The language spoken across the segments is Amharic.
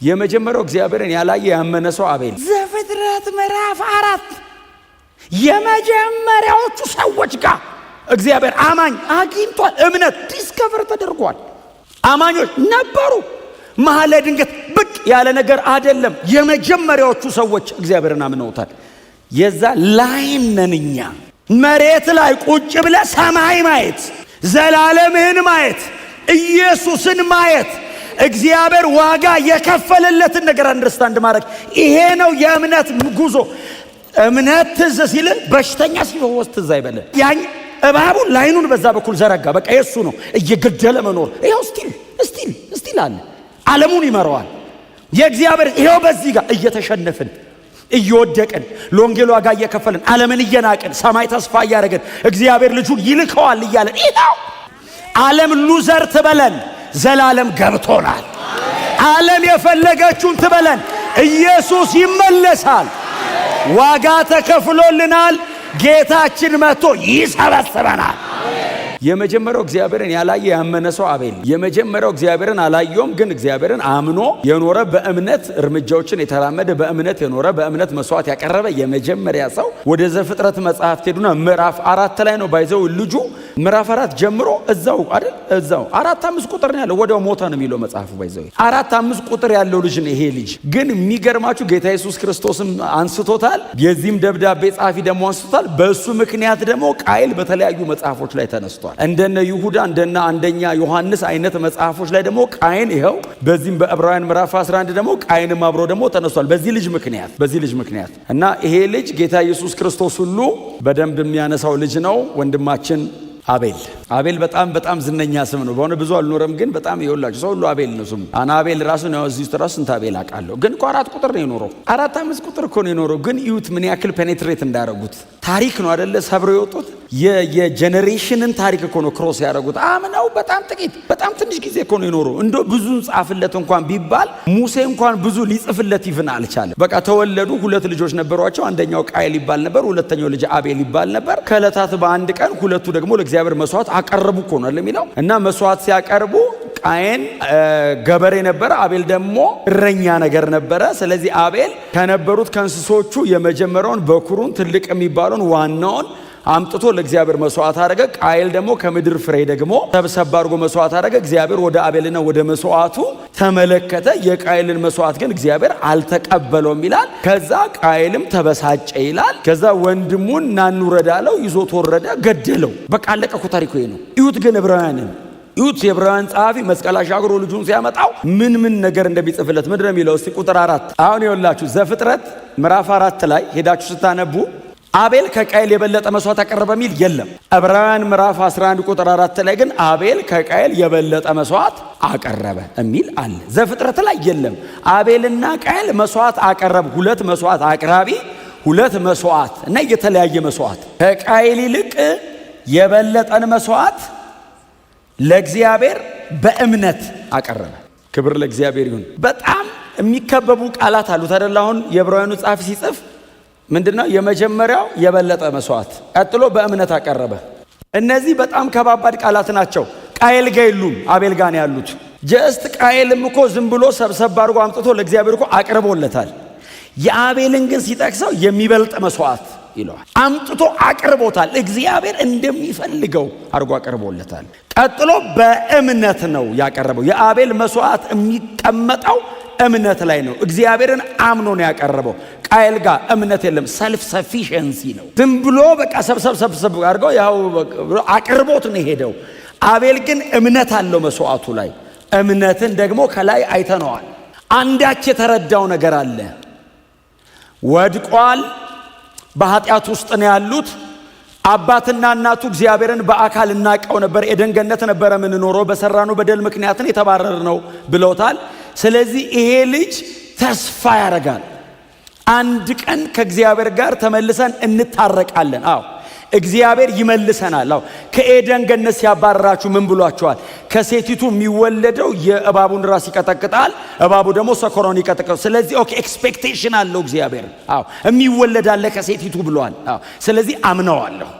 የመጀመሪያው እግዚአብሔርን ያላየ ያመነ ሰው አቤል። ዘፍጥረት ምዕራፍ 4 የመጀመሪያዎቹ ሰዎች ጋር እግዚአብሔር አማኝ አግኝቷል። እምነት ዲስከቨር ተደርጓል። አማኞች ነበሩ። መሀል ላይ ድንገት ብቅ ያለ ነገር አይደለም። የመጀመሪያዎቹ ሰዎች እግዚአብሔርን አምነውታል። የዛ ላይም ነን እኛ። መሬት ላይ ቁጭ ብለ ሰማይ ማየት፣ ዘላለምህን ማየት፣ ኢየሱስን ማየት፣ እግዚአብሔር ዋጋ የከፈለለትን ነገር አንደርስታንድ ማድረግ፣ ይሄ ነው የእምነት ጉዞ። እምነት ትዝ ሲል በሽተኛ ሲፈወስ ትዝ አይበለ። ያን እባቡ ላይኑን በዛ በኩል ዘረጋ። በቃ የሱ ነው እየገደለ መኖር። ይሄው ስቲል አለ። ዓለሙን ይመራዋል የእግዚአብሔር። ይሄው በዚህ ጋር እየተሸነፍን እየወደቅን ለወንጌሉ ዋጋ እየከፈልን ዓለምን እየናቅን ሰማይ ተስፋ እያደረግን እግዚአብሔር ልጁን ይልከዋል እያለን ይሄው ዓለም ሉዘር ትበለን፣ ዘላለም ገብቶናል። ዓለም የፈለገችውን ትበለን፣ ኢየሱስ ይመለሳል። ዋጋ ተከፍሎልናል። ጌታችን መጥቶ ይሰበስበናል። የመጀመሪያው እግዚአብሔርን ያላየ ያመነ ሰው አቤል። የመጀመሪያው እግዚአብሔርን አላየውም፣ ግን እግዚአብሔርን አምኖ የኖረ በእምነት እርምጃዎችን የተራመደ በእምነት የኖረ በእምነት መስዋዕት ያቀረበ የመጀመሪያ ሰው ወደ ዘፍጥረት መጽሐፍ ሄዱና ምዕራፍ 4 ላይ ነው ባይዘው ልጁ ምዕራፍ 4 ጀምሮ እዛው አይደል እዛው 4-5 ቁጥር ነው ያለው። ወዲያው ሞተ ነው የሚለው መጽሐፉ ባይዘው 4-5 ቁጥር ያለው ልጅ ነው ይሄ ልጅ። ግን የሚገርማችሁ ጌታ ኢየሱስ ክርስቶስም አንስቶታል። የዚህም ደብዳቤ ጻፊ ደግሞ አንስቶታል። በእሱ ምክንያት ደግሞ ቃይል በተለያዩ መጽሐፎች ላይ ተነስቷል። እንደነ ይሁዳ እንደነ አንደኛ ዮሐንስ አይነት መጽሐፎች ላይ ደግሞ ቃይን ይሄው በዚህም በዕብራውያን ምዕራፍ 11 ደግሞ ቃይንም አብሮ ደግሞ ተነስቷል በዚህ ልጅ ምክንያት እና ይሄ ልጅ ጌታ ኢየሱስ ክርስቶስ ሁሉ በደንብ የሚያነሳው ልጅ ነው። ወንድማችን አቤል በጣም ዝነኛ ስም ነው። በሆነ ብዙ አልኖረም፣ ግን በጣም ይወላችሁ ሰው ሁሉ አቤል ነው ስሙ። አናቤል ራሱ ነው እዚህ ተራስ እንት አቤል አቃለሁ። ግን እኮ 4 ቁጥር ነው የኖረው። 4-5 ቁጥር እኮ ነው የኖረው። ግን እዩት ምን ያክል ፔኔትሬት እንዳረጉት። ታሪክ ነው አይደለ? ሰብረው የወጡት የጄኔሬሽንን ታሪክ እኮ ነው ክሮስ ያደረጉት። አምነው በጣም ትንሽ ጊዜ እኮ ነው የኖረው። እንደው ብዙ ጻፍለት እንኳን ቢባል ሙሴ እንኳን ብዙ ሊጽፍለት ይፍና አልቻለም። በቃ ተወለዱ። 2 ልጆች ነበሯቸው። አንደኛው ቃይል ይባል ነበር፣ ሁለተኛው ልጅ አቤል ይባል ነበር። ከዕለታት በአንድ ቀን ሁለቱ ደግሞ ለእግዚአብሔር መስዋዕት አቀረቡ እኮ ነው ለሚለው እና መስዋዕት ሲያቀርቡ ቃየን ገበሬ ነበረ፣ አቤል ደግሞ እረኛ ነገር ነበረ። ስለዚህ አቤል ከነበሩት ከእንስሶቹ የመጀመሪያውን በኩሩን ትልቅ የሚባለውን ዋናውን አምጥቶ ለእግዚአብሔር መስዋዕት አደረገ። ቃየል ደግሞ ከምድር ፍሬ ደግሞ ሰብሰብ አድርጎ መስዋዕት አደረገ። እግዚአብሔር ወደ አቤልና ወደ መስዋዕቱ ተመለከተ። የቃየልን መስዋዕት ግን እግዚአብሔር አልተቀበለውም ይላል። ከዛ ቃየልም ተበሳጨ ይላል። ከዛ ወንድሙን ናንውረድ አለው፣ ይዞት ወረደ፣ ገደለው። በቃ አለቀ እኮ ታሪኩ ይሄ ነው። እዩት ግን ዕብራውያንን እዩት። የዕብራውያን ጸሐፊ መስቀል አሻግሮ ልጁን ሲያመጣው ምን ነገር እንደሚጽፍለት ምንድን ነው የሚለው? እስቲ ቁጥር 4 አሁን ይኸውላችሁ ዘፍጥረት ምዕራፍ 4 ላይ ሄዳችሁ ስታነቡ አቤል ከቃየል የበለጠ መስዋዕት አቀረበ የሚል የለም። ዕብራውያን ምዕራፍ 11 ቁጥር 4 ላይ ግን አቤል ከቃየል የበለጠ መስዋዕት አቀረበ የሚል አለ። ዘፍጥረት ላይ የለም። አቤልና ቃየል መስዋዕት አቀረቡ። 2 መስዋዕት አቅራቢ፣ 2 መስዋዕት እና የተለያየ መስዋዕት። ከቃየል ይልቅ የበለጠን መስዋዕት ለእግዚአብሔር በእምነት አቀረበ። ክብር ለእግዚአብሔር ይሁን። በጣም የሚከበቡ ቃላት አሉት አይደል? አሁን የዕብራውያኑ ጸሐፊ ሲጽፍ ምንድነው? የመጀመሪያው የበለጠ መስዋዕት፣ ቀጥሎ በእምነት አቀረበ። እነዚህ በጣም ከባባድ ቃላት ናቸው። ቃየል ጋር የሉም፣ አቤል ጋር ነው ያሉት። ጀስት ቃየልም እኮ ዝም ብሎ ሰብሰብ አድርጎ አምጥቶ ለእግዚአብሔር እኮ አቅርቦለታል። የአቤልን ግን ሲጠቅሰው የሚበልጥ መስዋዕት ይለዋል። አምጥቶ አቅርቦታል። እግዚአብሔር እንደሚፈልገው አድርጎ አቅርቦለታል። ቀጥሎ በእምነት ነው ያቀረበው። የአቤል መስዋዕት የሚቀመጠው እምነት ላይ ነው። እግዚአብሔርን አምኖ ነው ያቀረበው። ቃየል ጋር እምነት የለም፣ ሰልፍ ሰፊሸንሲ ነው። ዝም ብሎ በቃ ሰብሰብ አድርገው ያው አቅርቦት ነው ሄደው። አቤል ግን እምነት አለው መስዋዕቱ ላይ። እምነትን ደግሞ ከላይ አይተነዋል። አንዳች የተረዳው ነገር አለ። ወድቋል፣ በኃጢአት ውስጥ ነው ያሉት። አባትና እናቱ እግዚአብሔርን በአካል እናቀው ነበር፣ ኤደን ገነት ነበረ ምንኖረው፣ በሰራኑ በደል ምክንያትን የተባረር ነው ብለውታል። ስለዚህ ይሄ ልጅ ተስፋ ያደርጋል። አንድ ቀን ከእግዚአብሔር ጋር ተመልሰን እንታረቃለን። እግዚአብሔር ይመልሰናል። ከኤደን ገነት ሲያባረራችሁ ምን ብሏችኋል? ከሴቲቱ የሚወለደው የእባቡን ራስ ይቀጠቅጣል፣ እባቡ ደግሞ ሰኮራውን ይቀጠቅጣል። ስለዚህ ኤክስፔክቴሽን አለው እግዚአብሔር። የሚወለዳለ ከሴቲቱ ብሏል። ስለዚህ አምነዋለሁ።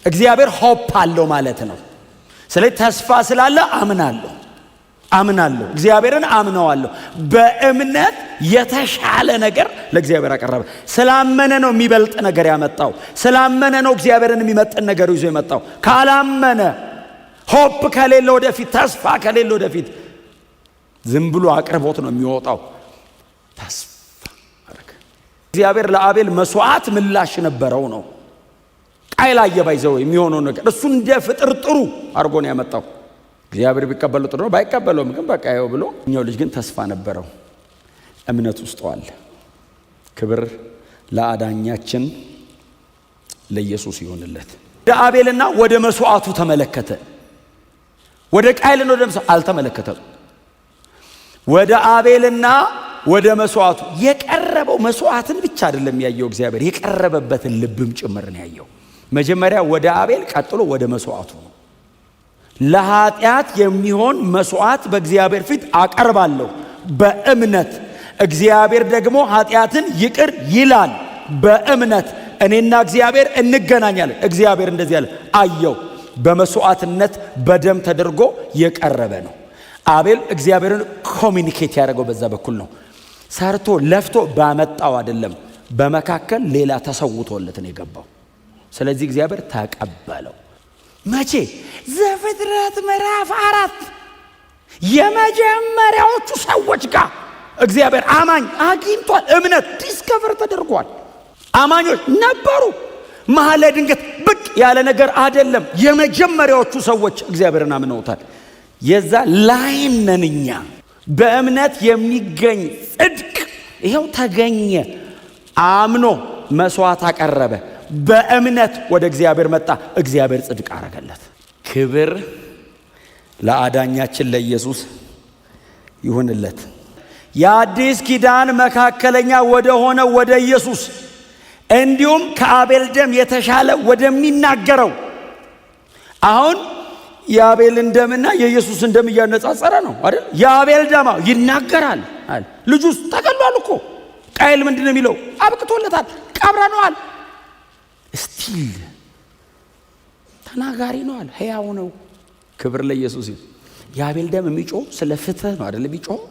እግዚአብሔር ሆፕ አለው ማለት ነው። ስለዚህ ተስፋ ስላለ አምናለሁ። አምናለሁ፣ እግዚአብሔርን አምነዋለሁ። በእምነት የተሻለ ነገር ለእግዚአብሔር አቀረበ። ስላመነ ነው የሚበልጥ ነገር ያመጣው። ስላመነ ነው እግዚአብሔርን የሚመጥን ነገር ይዞ የመጣው። ካላመነ ሆፕ ከሌለ ወደፊት፣ ተስፋ ከሌለ ወደፊት ዝም ብሎ አቅርቦት ነው የሚወጣው። ተስፋ አረገ። እግዚአብሔር ለአቤል መስዋዕት ምላሽ ነበረው ነው። ቃይል አየባይዘው የሚሆነው ነገር እሱ እንደ ፍጥርጥሩ አድርጎ ነው ያመጣው። እግዚአብሔር ቢቀበለው ጥሩ ነው፣ ባይቀበለውም ግን በቃ ይኸው ብሎ። እኛው ልጅ ግን ተስፋ ነበረው፣ እምነት ውስጥ ዋለ። ክብር ለአዳኛችን ለኢየሱስ ይሁንለት። ወደ አቤልና ወደ መስዋዕቱ ተመለከተ። ወደ ቃይልና ወደ መስዋዕቱ አልተመለከተም። ወደ አቤልና ወደ መስዋዕቱ የቀረበው መስዋዕትን ብቻ አይደለም ያየው እግዚአብሔር፣ የቀረበበትን ልብም ጭምር ነው ያየው። መጀመሪያ ወደ አቤል፣ ቀጥሎ ወደ መስዋዕቱ ነው። ለኃጢአት የሚሆን መስዋዕት በእግዚአብሔር ፊት አቀርባለሁ በእምነት። እግዚአብሔር ደግሞ ኃጢአትን ይቅር ይላል በእምነት። እኔና እግዚአብሔር እንገናኛለን። እግዚአብሔር እንደዚህ ያለ አየው። በመስዋዕትነት በደም ተደርጎ የቀረበ ነው። አቤል እግዚአብሔርን ኮሚኒኬት ያደረገው በዛ በኩል ነው። ሰርቶ ለፍቶ ባመጣው አይደለም። በመካከል ሌላ ተሰውቶለት ነው የገባው። ስለዚህ እግዚአብሔር ተቀበለው። መቼ? ዘፍጥረት ምዕራፍ 4 የመጀመሪያዎቹ ሰዎች ጋር እግዚአብሔር አማኝ አግኝቷል። እምነት ዲስከቨር ተደርጓል። አማኞች ነበሩ። መሀል ላይ ድንገት ብቅ ያለ ነገር አይደለም። የመጀመሪያዎቹ ሰዎች እግዚአብሔርን አምነውታል። የዛ ላይን ነን እኛ። በእምነት የሚገኝ ጽድቅ ይኸው ተገኘ። አምኖ መስዋዕት አቀረበ። በእምነት ወደ እግዚአብሔር መጣ። እግዚአብሔር ጽድቅ አረገለት። ክብር ለአዳኛችን ለኢየሱስ ይሁንለት። የአዲስ ኪዳን መካከለኛ ወደ ሆነ ወደ ኢየሱስ እንዲሁም ከአቤል ደም የተሻለ ወደሚናገረው። አሁን የአቤልን ደምና የኢየሱስን ደም እያነጻጸረ ነው አይደል? የአቤል ደም ይናገራል አለ። ልጁስ ተገሏል እኮ። ቃየል ምንድነው የሚለው? አብቅቶለታል፣ ቀብረነዋል። ስቲል ተናጋሪ ነው አለ፣ ሕያው ነው። ክብር ለኢየሱስ ይሁን። የአቤል ደም የሚጮህ ስለ ፍትህ ነው አይደል? የሚጮህ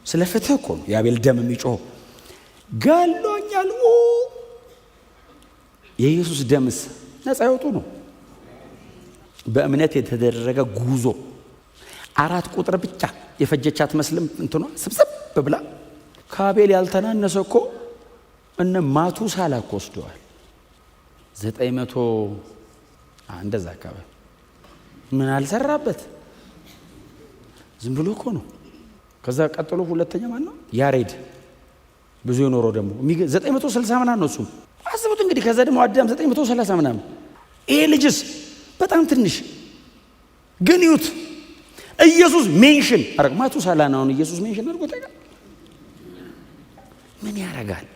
ስለ ፍትህ እኮ ነው የአቤል ደም የሚጮህ። ገሎኛል። የኢየሱስ ደምስ ነፃ ያወጡ ነው። በእምነት የተደረገ ጉዞ 4 ቁጥር ብቻ የፈጀች አትመስልም። እንትኗ ስብስብ ብላ ከአቤል ያልተናነሰ እኮ እነ ማቱሳላ እኮ ወስደዋል። 900 እንደዛ አካባቢ ምን አልሰራበት ዝም ብሎ እኮ ነው። ከዛ ቀጥሎ ሁለተኛ ማን ነው? ያሬድ ብዙ የኖረው ደግሞ 960 ምናምን ነው እሱ። አስቡት እንግዲህ። ከዛ ደግሞ አዳም 930 ምናምን። ይሄ ልጅስ በጣም ትንሽ ግን ይሁት ኢየሱስ ሜንሽን አረግ ማቱሳላ ነው ኢየሱስ ሜንሽን አድርጎ ታውቃለህ? ምን ያረጋል?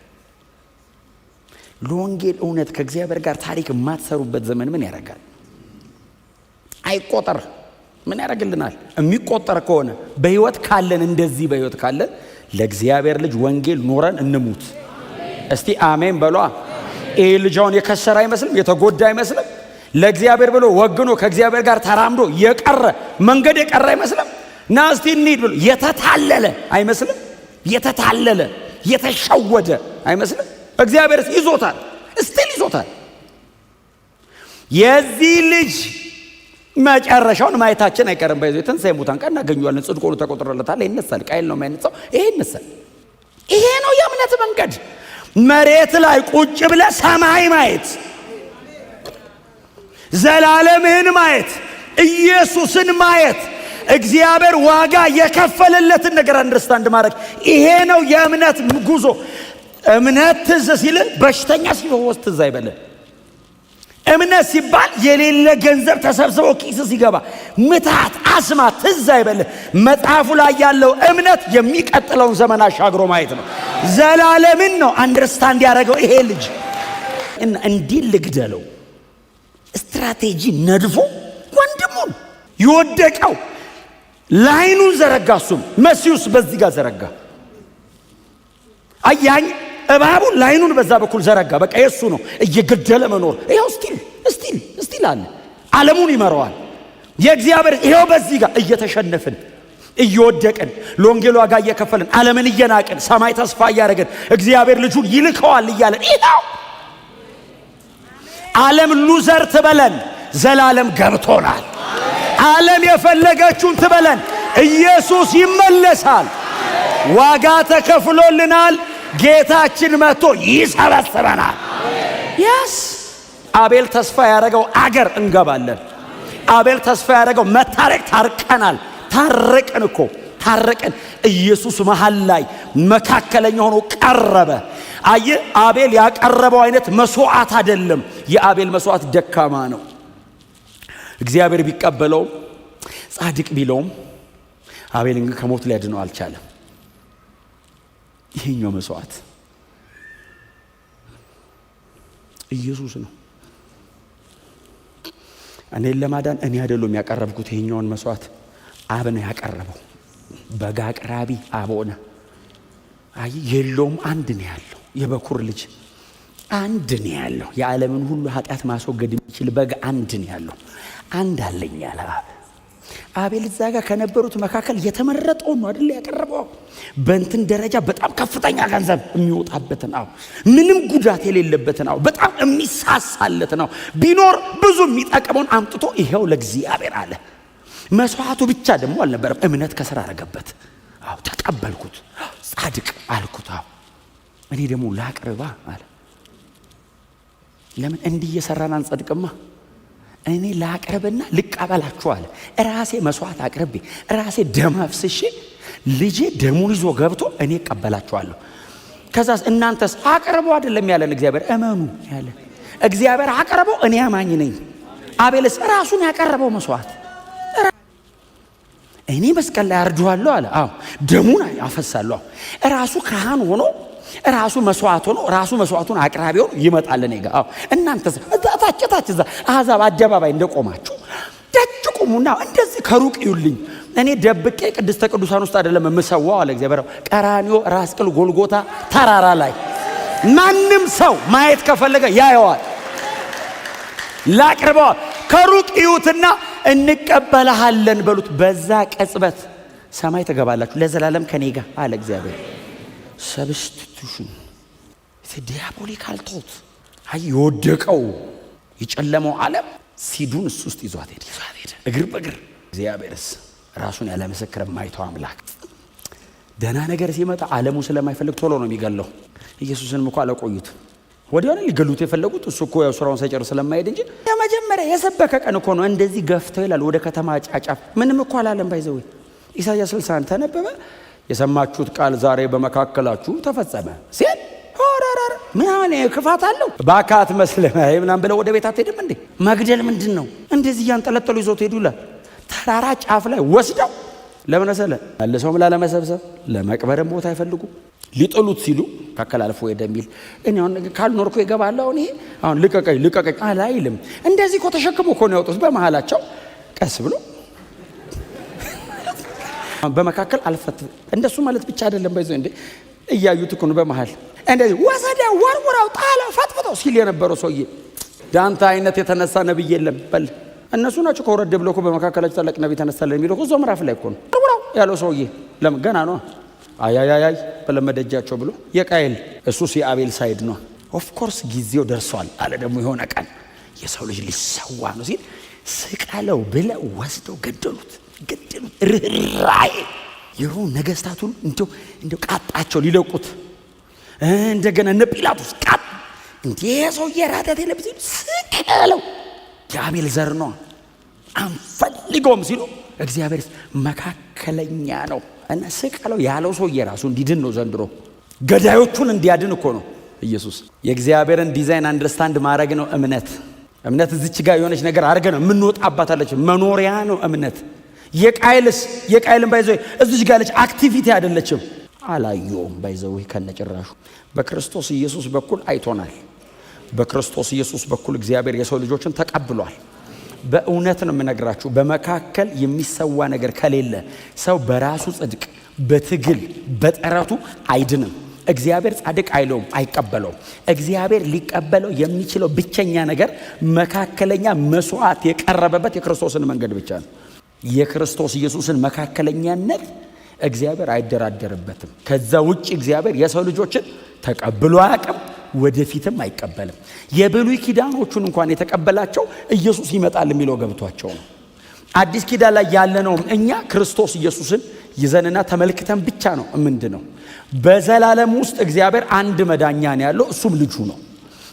ለወንጌል እውነት ከእግዚአብሔር ጋር ታሪክ የማትሰሩበት ዘመን ምን ያረጋል? አይቆጠር። ምን ያረግልናል? የሚቆጠር ከሆነ በህይወት ካለን እንደዚህ በህይወት ካለን ለእግዚአብሔር ልጅ ወንጌል ኖረን እንሙት። እስቲ አሜን በሏ። ይሄ ልጅውን የከሰረ አይመስልም? የተጎዳ አይመስልም? ለእግዚአብሔር ብሎ ወግኖ ከእግዚአብሔር ጋር ተራምዶ የቀረ መንገድ የቀረ አይመስልም? ና እስቲ እንሂድ ብሎ የተታለለ አይመስልም? የተታለለ የተሸወደ አይመስልም? እግዚአብሔር ይዞታል፣ እስቲል ይዞታል። የዚህ ልጅ መጨረሻውን ማየታችን አይቀርም። በዚህ ትንሣኤ ሙታን ቀን እናገኘዋለን። ጽድቅ ሆኖ ተቆጥሮለታል። ይነሳል። ቃየል ነው የማይነሳው፣ ይሄ ይነሳል። ይሄ ነው የእምነት መንገድ። መሬት ላይ ቁጭ ብለ ሰማይ ማየት፣ ዘላለምህን ማየት፣ ኢየሱስን ማየት፣ እግዚአብሔር ዋጋ የከፈለለትን ነገር አንደርስታንድ ማድረግ፣ ይሄ ነው የእምነት ጉዞ። እምነት ትዝ ሲል በሽተኛ ሲፈወስ ትዝ አይበልህ። እምነት ሲባል የሌለ ገንዘብ ተሰብስቦ ኪስ ሲገባ ምታት፣ አስማት ትዝ አይበልህ። መጽሐፉ ላይ ያለው እምነት የሚቀጥለውን ዘመን አሻግሮ ማየት ነው። ዘላለምን ነው አንደርስታንድ ያደረገው ይሄ ልጅ። እንዲህ ልግደለው ስትራቴጂ ነድፎ ወንድሙን ይወደቀው ላይኑን ዘረጋ። እሱም መሲዩስ በዚህ ጋር ዘረጋ። አያኝ እባቡ ላይኑን በዛ በኩል ዘረጋ። በቃ የሱ ነው እየገደለ መኖር። ይሄው ስቲል አለ። ዓለሙን ይመራዋል። የእግዚአብሔር ይሄው በዚህ ጋር እየተሸነፍን እየወደቅን ለወንጌሉ ዋጋ እየከፈልን ዓለምን እየናቅን ሰማይ ተስፋ እያደረግን እግዚአብሔር ልጁን ይልከዋል እያለን ይሄው ዓለም ሉዘር ትበለን፣ ዘላለም ገብቶናል። ዓለም የፈለገችውን ትበለን፣ ኢየሱስ ይመለሳል። ዋጋ ተከፍሎልናል። ጌታችን መጥቶ ይሰበስበናል። ያስ አቤል ተስፋ ያደረገው አገር እንገባለን። አቤል ተስፋ ያደረገው መታረቅ፣ ታርቀናል። ታረቅን እኮ ታረቅን። ኢየሱስ መሃል ላይ መካከለኛ ሆኖ ቀረበ። አየ አቤል ያቀረበው አይነት መስዋዕት አይደለም። የአቤል መስዋዕት ደካማ ነው። እግዚአብሔር ቢቀበለውም ጻድቅ ቢለውም አቤልን ግን ከሞት ሊያድነው አልቻለም። ይሄኛው መስዋዕት ኢየሱስ ነው። እኔን ለማዳን እኔ አይደለም ያቀረብኩት። ይሄኛውን መስዋዕት አብ ነው ያቀረበው። በጋ አቅራቢ አብ ሆነ። አይ የለውም፣ አንድ ነው ያለው። የበኩር ልጅ አንድ ነው ያለው። የዓለምን ሁሉ ኃጢአት ማስወገድ የሚችል በግ አንድ ነው ያለው። አንድ አለኝ ያለ አብ። አቤል እዛ ጋር ከነበሩት መካከል የተመረጠው ነው አይደል ያቀረበው። በእንትን ደረጃ በጣም ከፍተኛ ገንዘብ የሚወጣበት ነው። ምንም ጉዳት የሌለበት ነው። በጣም የሚሳሳለት ነው። ቢኖር ብዙ የሚጠቅመውን አምጥቶ ይሄው ለእግዚአብሔር አለ። መስዋዕቱ ብቻ ደግሞ አልነበረም፣ እምነት ከስራ አረገበት። አዎ ተቀበልኩት፣ ጻድቅ አልኩት። አዎ እኔ ደግሞ ላቅርባ አለ። ለምን እንዲህ እየሰራን አንጸድቅማ? እኔ ላቅርብና ልቀበላችሁ አለ። ራሴ መስዋዕት አቅርቤ ራሴ ደም አፍስሼ ልጄ ደሙን ይዞ ገብቶ እኔ እቀበላችኋለሁ። ከዛስ እናንተስ አቅርቡ አይደለም ያለን እግዚአብሔር፣ እመኑ ያለ እግዚአብሔር አቅርበው እኔ አማኝ ነኝ። አቤልስ ራሱን ያቀረበው መስዋዕት እኔ መስቀል ላይ አርደዋለሁ አለ። አዎ ደሙን አፈሳለሁ። ራሱ ካህን ሆኖ ራሱ መስዋዕት ሆኖ ራሱ መስዋዕቱን አቅራቢ ሆኖ ይመጣል እኔ ጋር። አዎ እናንተስ ታች እዛ አሕዛብ አደባባይ እንደቆማችሁ ደጅ ቁሙና እንደዚህ ከሩቅ ይውልኝ። እኔ ደብቄ ቅድስተ ቅዱሳን ውስጥ አይደለም የምሰዋው አለ እግዚአብሔር። ቀራንዮ፣ ራስ ቅል፣ ጎልጎታ ተራራ ላይ ማንም ሰው ማየት ከፈለገ ያየዋል። ላቅርበዋ ከሩቅ ይዩትና እንቀበልሃለን በሉት። በዛ ቅጽበት ሰማይ ተገባላችሁ ለዘላለም ከኔ ጋር አለ እግዚአብሔር። ሰብስቲቱሽን ዲያቦሊካል ቶት አይ የወደቀው የጨለመው ዓለም ሲዱን እሱ ውስጥ ይዟት ሄደ እግር በእግር። እግዚአብሔርስ ራሱን ያለ ምስክር የማይተው አምላክ ደህና ነገር ሲመጣ ዓለሙ ስለማይፈልግ ቶሎ ነው የሚገለው። ኢየሱስንም እኮ አላቆዩት፣ ወዲያው ነው ሊገሉት የፈለጉት። እሱ እኮ ያው ስራውን ሳይጨርስ ስለማይሄድ እንጂ የመጀመሪያ የሰበከ ቀን እኮ ነው እንደዚህ ገፍተው ይላል ወደ ከተማ ጫጫፍ። ምንም እኮ አላለም። ባይዘው ኢሳይያስ 60 ተነበበ። የሰማችሁት ቃል ዛሬ በመካከላችሁ ተፈጸመ ሲል ሆራራር ምን ክፋት አለው? ባካት መስለህ ምናምን ብለው ወደ ቤት አትሄድም እንዴ? መግደል ምንድን ነው? እንደዚህ እያንጠለጠሉ ይዞት ሄዱላ። ተራራ ጫፍ ላይ ወስደው ለምን መሰለ? መልሰውም ላለመሰብሰብ ለመቅበርም ቦታ አይፈልጉ። ሊጥሉት ሲሉ ካከላልፎ ወደሚል እኔ አሁን ካልኖርኩ ይገባለሁ። አሁን ልቀቀኝ አላይልም። እንደዚህ እኮ ተሸክሞ እኮ ነው ያወጡት በመሃላቸው ቀስ ብሎ በመካከል አልፈት። እንደሱ ማለት ብቻ አይደለም ባይዘው እንዴ እያዩት እኮ ነው በመሃል እንደዚህ ወሰደ ወርውራው ጣላ ፈጥፍጠው ሲል የነበረው ሰውዬ ዳንታ አይነት የተነሳ ነብይ የለም በል። እነሱ ናቸው ከወረደ ብለው እኮ በመካከላቸው ታላቅ ነብይ ተነሳለ የሚለው እኮ ምዕራፍ ላይ እኮ ነው ወርውራው ያለው ሰውዬ። ለምን ገና ነው አያያያይ በለመደጃቸው ብሎ የቃየል እሱስ የአቤል ሳይድ ነው። ኦፍ ኮርስ ጊዜው ደርሷል አለ። ደግሞ የሆነ ቀን የሰው ልጅ ሊሰዋ ነው ሲል ስቀለው ብለው ወስደው ገደሉት። ርህራሄ ይሁን ነገስታቱን እንደው ቃጣቸው ሊለቁት እንደገና እነ ጲላጦስ ቃጥ እንዴ ሰውዬ ራዳት የለብስ ስቀለው የአቤል ዘር ነው አንፈልገውም ሲሉ እግዚአብሔር መካከለኛ ነው እና ስቀለው ያለው ሰውዬ ራሱ እንዲድን ነው። ዘንድሮ ገዳዮቹን እንዲያድን እኮ ነው ኢየሱስ። የእግዚአብሔርን ዲዛይን አንደርስታንድ ማድረግ ነው እምነት እዚች ጋር የሆነች ነገር አድርገ ነው የምንወጣባታለች መኖሪያ ነው እምነት። የቃይልን ባይዘው እዚች ጋር ያለች አክቲቪቲ አይደለችም። አላየውም ባይዘው ከነጭራሹ በክርስቶስ ኢየሱስ በኩል አይቶናል። በክርስቶስ ኢየሱስ በኩል እግዚአብሔር የሰው ልጆችን ተቀብሏል። በእውነት ነው የምነግራችሁ፣ በመካከል የሚሰዋ ነገር ከሌለ ሰው በራሱ ጽድቅ በትግል በጥረቱ አይድንም። እግዚአብሔር ጻድቅ አይለውም፣ አይቀበለውም። እግዚአብሔር ሊቀበለው የሚችለው ብቸኛ ነገር መካከለኛ መስዋዕት የቀረበበት የክርስቶስን መንገድ ብቻ ነው። የክርስቶስ ኢየሱስን መካከለኛነት እግዚአብሔር አይደራደርበትም። ከዛ ውጭ እግዚአብሔር የሰው ልጆችን ተቀብሎ አያውቅም፣ ወደፊትም አይቀበልም። የብሉይ ኪዳኖቹን እንኳን የተቀበላቸው ኢየሱስ ይመጣል የሚለው ገብቷቸው ነው። አዲስ ኪዳን ላይ ያለነውም እኛ ክርስቶስ ኢየሱስን ይዘንና ተመልክተን ብቻ ነው ምንድነው። በዘላለም ውስጥ እግዚአብሔር አንድ መዳኛ ነው ያለው፣ እሱም ልጁ ነው።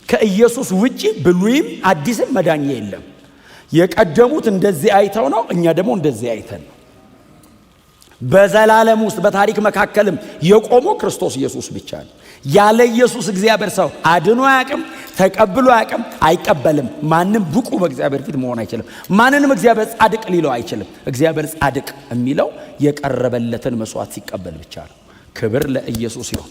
ከኢየሱስ ውጪ ብሉይም አዲስም መዳኛ የለም። የቀደሙት እንደዚህ አይተው ነው፣ እኛ ደግሞ እንደዚህ አይተን ነው። በዘላለም ውስጥ በታሪክ መካከልም የቆመው ክርስቶስ ኢየሱስ ብቻ ነው። ያለ ኢየሱስ እግዚአብሔር ሰው አድኖ አያውቅም፣ ተቀብሎ አያውቅም፣ አይቀበልም። ማንም ብቁ በእግዚአብሔር ፊት መሆን አይችልም። ማንንም እግዚአብሔር ጻድቅ ሊለው አይችልም። እግዚአብሔር ጻድቅ የሚለው የቀረበለትን መስዋዕት ሲቀበል ብቻ ነው። ክብር ለኢየሱስ ይሁን።